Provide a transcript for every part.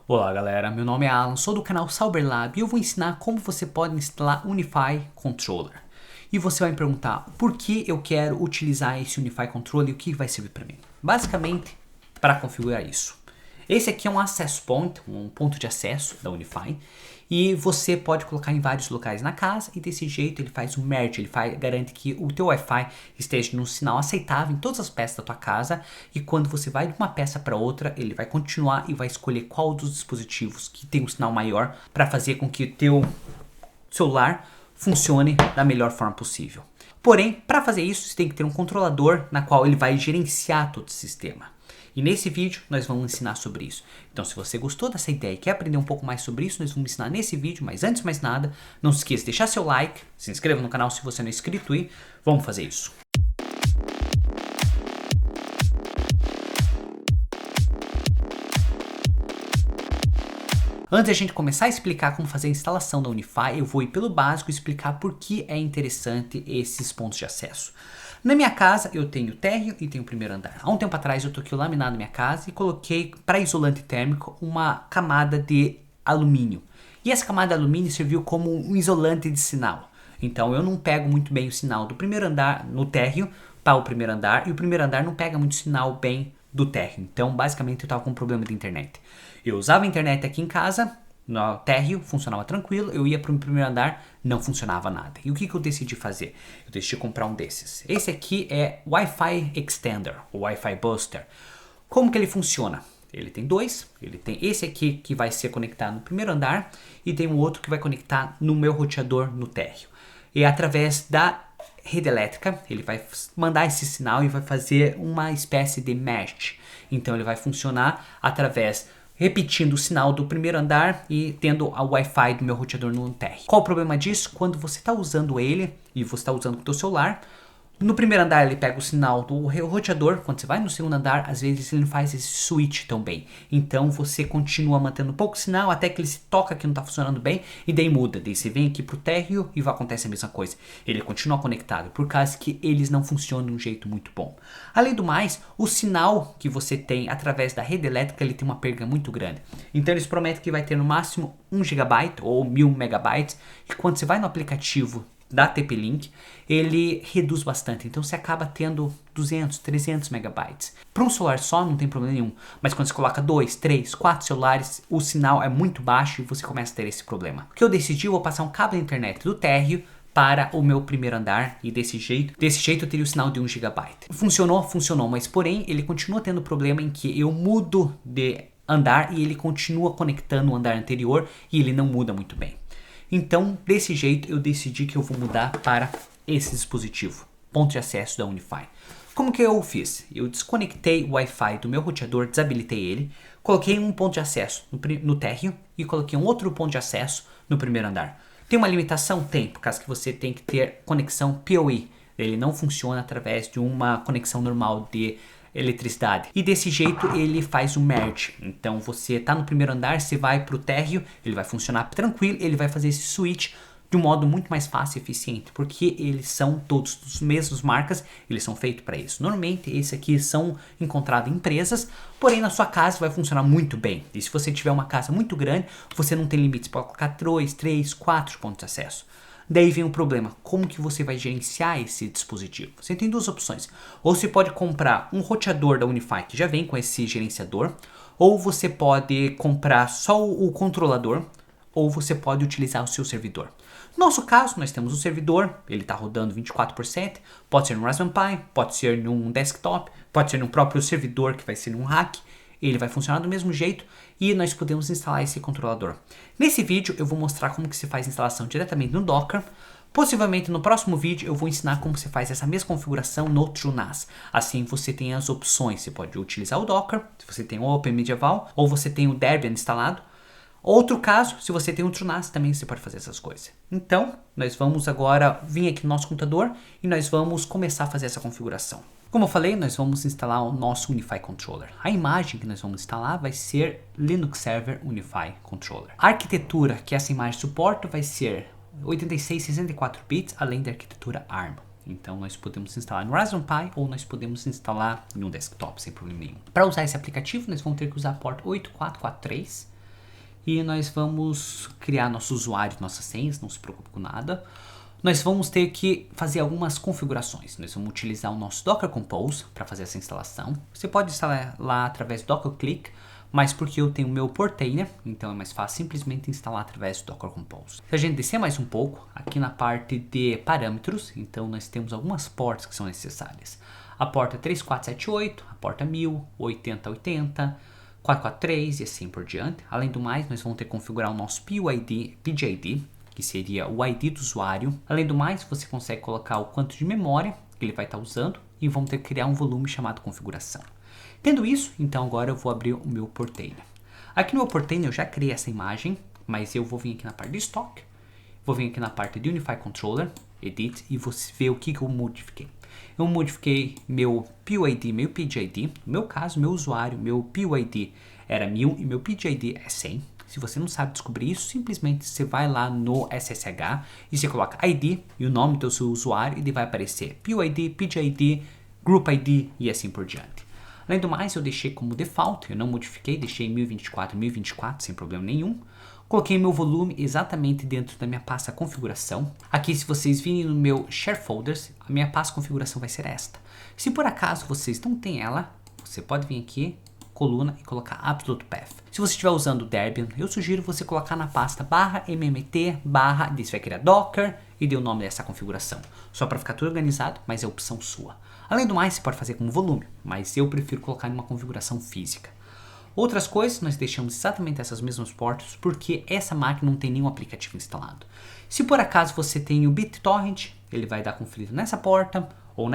Olá galera, meu nome é Alan, sou do canal Cyberlab e eu vou ensinar como você pode instalar Unify Controller. E você vai me perguntar por que eu quero utilizar esse Unify Controller e o que vai servir para mim. Basicamente, para configurar isso. Esse aqui é um access point, um ponto de acesso da Unify, e você pode colocar em vários locais na casa e desse jeito ele faz um merge, garante que o teu Wi-Fi esteja num sinal aceitável em todas as peças da tua casa e quando você vai de uma peça para outra, ele vai continuar e vai escolher qual dos dispositivos que tem um sinal maior para fazer com que o teu celular funcione da melhor forma possível. Porém, para fazer isso, você tem que ter um controlador na qual ele vai gerenciar todo o sistema. E nesse vídeo nós vamos ensinar sobre isso. Então se você gostou dessa ideia e quer aprender um pouco mais sobre isso, nós vamos ensinar nesse vídeo. Mas antes de mais nada, não se esqueça de deixar seu like, se inscreva no canal se você não é inscrito e vamos fazer isso. Antes de a gente começar a explicar como fazer a instalação da Unify, eu vou ir pelo básico e explicar por que é interessante esses pontos de acesso. Na minha casa eu tenho o térreo e tenho o primeiro andar. Há um tempo atrás eu troquei o laminado na minha casa e coloquei para isolante térmico uma camada de alumínio. E essa camada de alumínio serviu como um isolante de sinal. Então eu não pego muito bem o sinal do primeiro andar no térreo para o primeiro andar e o primeiro andar não pega muito sinal bem do térreo. Então basicamente eu estava com um problema de internet. Eu usava a internet aqui em casa, no térreo funcionava tranquilo, eu ia para o primeiro andar, não funcionava nada. E o que eu decidi fazer? Eu decidi comprar um desses. Esse aqui é Wi-Fi Extender, ou Wi-Fi Buster. Como que ele funciona? Ele tem dois, ele tem esse aqui que vai ser conectado no primeiro andar e tem um outro que vai conectar no meu roteador no térreo. E através da rede elétrica, ele vai mandar esse sinal e vai fazer uma espécie de mesh. Então ele vai funcionar através repetindo o sinal do primeiro andar e tendo a Wi-Fi do meu roteador no térreo. Qual o problema disso? Quando você está usando ele e você está usando com o teu celular, no primeiro andar ele pega o sinal do roteador, quando você vai no segundo andar, às vezes ele não faz esse switch tão bem. Então você continua mantendo pouco sinal até que ele se toca que não está funcionando bem e daí muda. Daí você vem aqui pro térreo e acontece a mesma coisa. Ele continua conectado por causa que eles não funcionam de um jeito muito bom. Além do mais, o sinal que você tem através da rede elétrica ele tem uma perda muito grande. Então eles prometem que vai ter no máximo 1 GB ou 1000 MB e quando você vai no aplicativo da TP-Link, ele reduz bastante, então você acaba tendo 200, 300 megabytes. Para um celular só não tem problema nenhum, mas quando você coloca 2, 3, 4 celulares, o sinal é muito baixo e você começa a ter esse problema. O que eu decidi, eu vou passar um cabo de internet do térreo para o meu primeiro andar e desse jeito eu teria o sinal de 1 GB. Funcionou, mas porém ele continua tendo problema em que eu mudo de andar e ele continua conectando o andar anterior e ele não muda muito bem. Então, desse jeito, eu decidi que eu vou mudar para esse dispositivo, ponto de acesso da Unify. Como que eu fiz? Eu desconectei o Wi-Fi do meu roteador, desabilitei ele, coloquei um ponto de acesso no térreo e coloquei um outro ponto de acesso no primeiro andar. Tem uma limitação? Tem, por causa que você tem que ter conexão PoE. Ele não funciona através de uma conexão normal de eletricidade. E desse jeito ele faz o merge. Então você está no primeiro andar, você vai para o térreo, ele vai funcionar tranquilo, ele vai fazer esse switch de um modo muito mais fácil e eficiente, porque eles são todos dos mesmos marcas, eles são feitos para isso. Normalmente esses aqui são encontrados em empresas, porém na sua casa vai funcionar muito bem. E se você tiver uma casa muito grande, você não tem limites, pode colocar 2, 3, 4 pontos de acesso. Daí vem o problema, como que você vai gerenciar esse dispositivo? Você tem duas opções, ou você pode comprar um roteador da Unify que já vem com esse gerenciador, ou você pode comprar só o controlador, ou você pode utilizar o seu servidor. No nosso caso, nós temos o servidor, ele está rodando 24/7, pode ser no Raspberry Pi, pode ser num desktop, pode ser num próprio servidor que vai ser num rack, ele vai funcionar do mesmo jeito e nós podemos instalar esse controlador. Nesse vídeo eu vou mostrar como que se faz a instalação diretamente no Docker. Possivelmente no próximo vídeo eu vou ensinar como você faz essa mesma configuração no TrueNAS. Assim você tem as opções, você pode utilizar o Docker, se você tem o Open Medieval, ou você tem o Debian instalado. Outro caso, se você tem o TrueNAS, também você pode fazer essas coisas. Então, nós vamos agora vir aqui no nosso computador e nós vamos começar a fazer essa configuração. Como eu falei, nós vamos instalar o nosso Unify Controller. A imagem que nós vamos instalar vai ser Linux Server Unify Controller. A arquitetura que essa imagem suporta vai ser 86 e 64 bits, além da arquitetura ARM. Então nós podemos instalar no Raspberry Pi ou nós podemos instalar em um desktop sem problema nenhum. Para usar esse aplicativo, nós vamos ter que usar a porta 8443 e nós vamos criar nosso usuário, nossas senhas, não se preocupe com nada. Nós vamos ter que fazer algumas configurações. Nós vamos utilizar o nosso Docker Compose para fazer essa instalação. Você pode instalar lá através do DockerClick, mas porque eu tenho o meu Portainer, então é mais fácil simplesmente instalar através do Docker Compose. Se a gente descer mais um pouco, aqui na parte de parâmetros, então nós temos algumas portas que são necessárias. A porta 3478, a porta 1000, 8080, 443 e assim por diante. Além do mais, nós vamos ter que configurar o nosso PID, que seria o ID do usuário. Além do mais, você consegue colocar o quanto de memória que ele vai estar usando e vamos ter que criar um volume chamado configuração. Tendo isso, então agora eu vou abrir o meu Portainer. Aqui no meu Portainer eu já criei essa imagem, mas eu vou vir aqui na parte de Stock, vou vir aqui na parte de Unify Controller, Edit, e vou ver o que eu modifiquei. Eu modifiquei meu PID, meu PGID. No meu caso, meu usuário, meu PID era 1000 e meu PGID é 100. Se você não sabe descobrir isso, simplesmente você vai lá no SSH e você coloca ID e o nome do seu usuário e ele vai aparecer PID, PGID, Group ID e assim por diante. Além do mais, eu deixei como default, eu não modifiquei, deixei 1024, 1024 sem problema nenhum. Coloquei meu volume exatamente dentro da minha pasta configuração. Aqui, se vocês virem no meu Share Folders, a minha pasta configuração vai ser esta. Se por acaso vocês não têm ela, você pode vir aqui, coluna e colocar Absolute Path. Se você estiver usando Debian, eu sugiro você colocar na pasta /mmt, você vai criar Docker e dê o nome dessa configuração. Só para ficar tudo organizado, mas é opção sua. Além do mais, você pode fazer como volume, mas eu prefiro colocar em uma configuração física. Outras coisas, nós deixamos exatamente essas mesmas portas porque essa máquina não tem nenhum aplicativo instalado. Se por acaso você tem o BitTorrent, ele vai dar conflito nessa porta, ou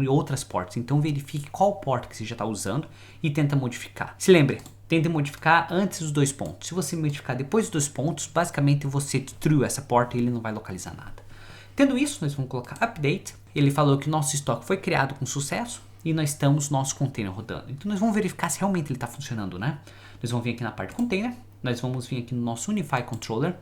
em outras portas. Então verifique qual porta que você já está usando e tenta modificar. Se lembre, tente modificar antes dos 2 pontos. Se você modificar depois dos 2 pontos, basicamente você destruiu essa porta e ele não vai localizar nada. Tendo isso, nós vamos colocar Update. Ele falou que o nosso estoque foi criado com sucesso e nós estamos nosso container rodando. Então nós vamos verificar se realmente ele está funcionando, né? Nós vamos vir aqui na parte de container, nós vamos vir aqui no nosso Unify Controller,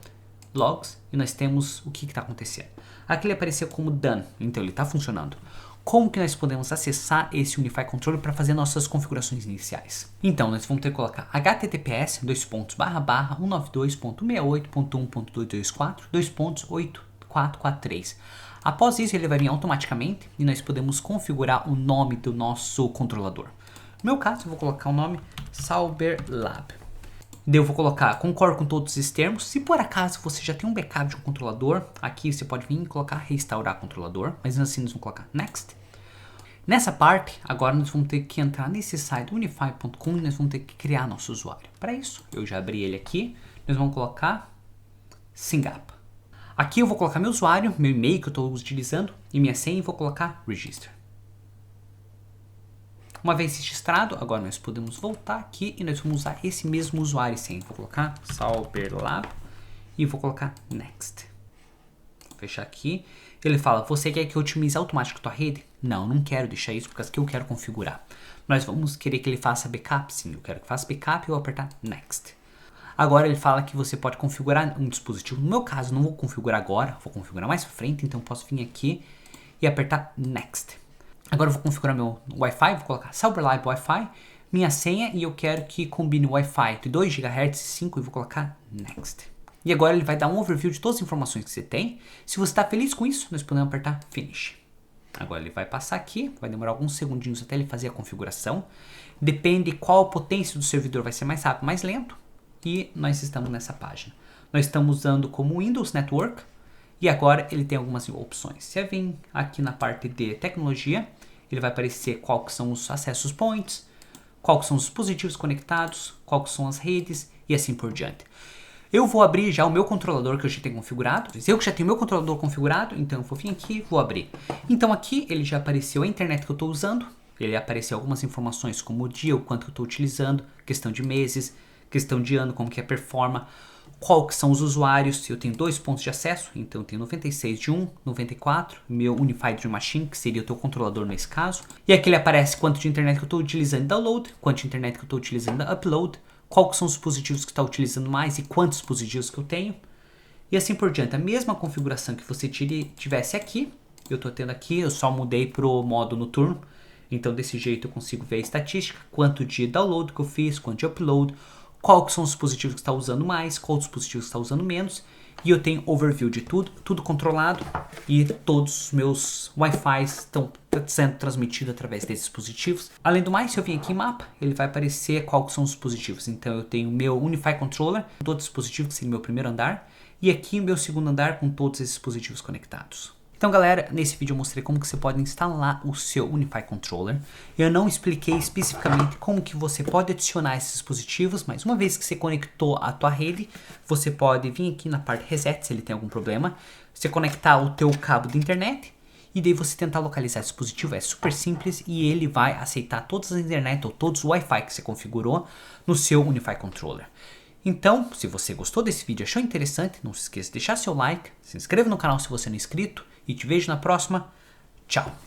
Logs, e nós temos o que está acontecendo. Aqui ele apareceu como Done, então ele está funcionando. Como que nós podemos acessar esse Unify Controller para fazer nossas configurações iniciais? Então, nós vamos ter que colocar https://192.168.1.224.2.8443. Após isso, ele vai vir automaticamente e nós podemos configurar o nome do nosso controlador. No meu caso, eu vou colocar o nome SauberLab. Daí eu vou colocar, concordo com todos esses termos. Se por acaso você já tem um backup de um controlador, aqui você pode vir e colocar restaurar controlador, mas assim nós vamos colocar next. Nessa parte, agora nós vamos ter que entrar nesse site unify.com e nós vamos ter que criar nosso usuário. Para isso, eu já abri ele aqui, nós vamos colocar SingUp. Aqui eu vou colocar meu usuário, meu e-mail que eu estou utilizando e minha senha e vou colocar register. Uma vez registrado, agora nós podemos voltar aqui e nós vamos usar esse mesmo usuário e senha. Vou colocar SauberLab e vou colocar Next. Vou fechar aqui. Ele fala, você quer que eu otimize automático a tua rede? Não, não quero deixar isso porque eu quero configurar. Nós vamos querer que ele faça backup? Sim, eu quero que faça backup e eu vou apertar Next. Agora ele fala que você pode configurar um dispositivo. No meu caso, não vou configurar agora, vou configurar mais pra frente, então eu posso vir aqui e apertar Next. Agora eu vou configurar meu Wi-Fi, vou colocar SauberLab Wi-Fi, minha senha e eu quero que combine o Wi-Fi de 2 GHz e 5 e vou colocar Next. E agora ele vai dar um overview de todas as informações que você tem. Se você está feliz com isso, nós podemos apertar Finish. Agora ele vai passar aqui, vai demorar alguns segundinhos até ele fazer a configuração. Depende qual potência do servidor vai ser mais rápido, mais lento. E nós estamos nessa página. Nós estamos usando como Windows Network. E agora ele tem algumas opções. Se eu vir aqui na parte de tecnologia, ele vai aparecer qual que são os acessos points, qual que são os dispositivos conectados, qual que são as redes e assim por diante. Eu vou abrir já o meu controlador que eu já tenho configurado. Eu que já tenho meu controlador configurado, então eu vou vir aqui e vou abrir. Então aqui ele já apareceu a internet que eu estou usando. Ele apareceu algumas informações como o dia, o quanto eu estou utilizando, questão de meses, questão de ano, como que é a performance. Qual que são os usuários, eu tenho 2 pontos de acesso, então eu tenho 96 de um, 94, meu Unified Dream Machine, que seria o teu controlador nesse caso. E aqui ele aparece quanto de internet que eu estou utilizando em download, quanto de internet que eu estou utilizando em upload, qual que são os dispositivos que está utilizando mais e quantos dispositivos que eu tenho. E assim por diante, a mesma configuração que você tivesse aqui, eu estou tendo aqui, eu só mudei para o modo noturno. Então desse jeito eu consigo ver a estatística, quanto de download que eu fiz, quanto de upload, qual que são os dispositivos que está usando mais, qual os dispositivos que está usando menos. E eu tenho overview de tudo, tudo controlado, e todos os meus Wi-Fi estão sendo transmitidos através desses dispositivos. Além do mais, se eu vir aqui em mapa, ele vai aparecer quais são os dispositivos. Então eu tenho o meu Unify Controller, todo dispositivo que seria o meu primeiro andar, e aqui o meu segundo andar com todos esses dispositivos conectados. Então galera, nesse vídeo eu mostrei como que você pode instalar o seu Unify Controller. Eu não expliquei especificamente como que você pode adicionar esses dispositivos, mas uma vez que você conectou a tua rede, você pode vir aqui na parte Reset, se ele tem algum problema, você conectar o teu cabo de internet, e daí você tentar localizar esse dispositivo. É super simples e ele vai aceitar todas as internet ou todos os Wi-Fi que você configurou no seu Unify Controller. Então, se você gostou desse vídeo e achou interessante, não se esqueça de deixar seu like, se inscreva no canal se você não é inscrito, e te vejo na próxima. Tchau!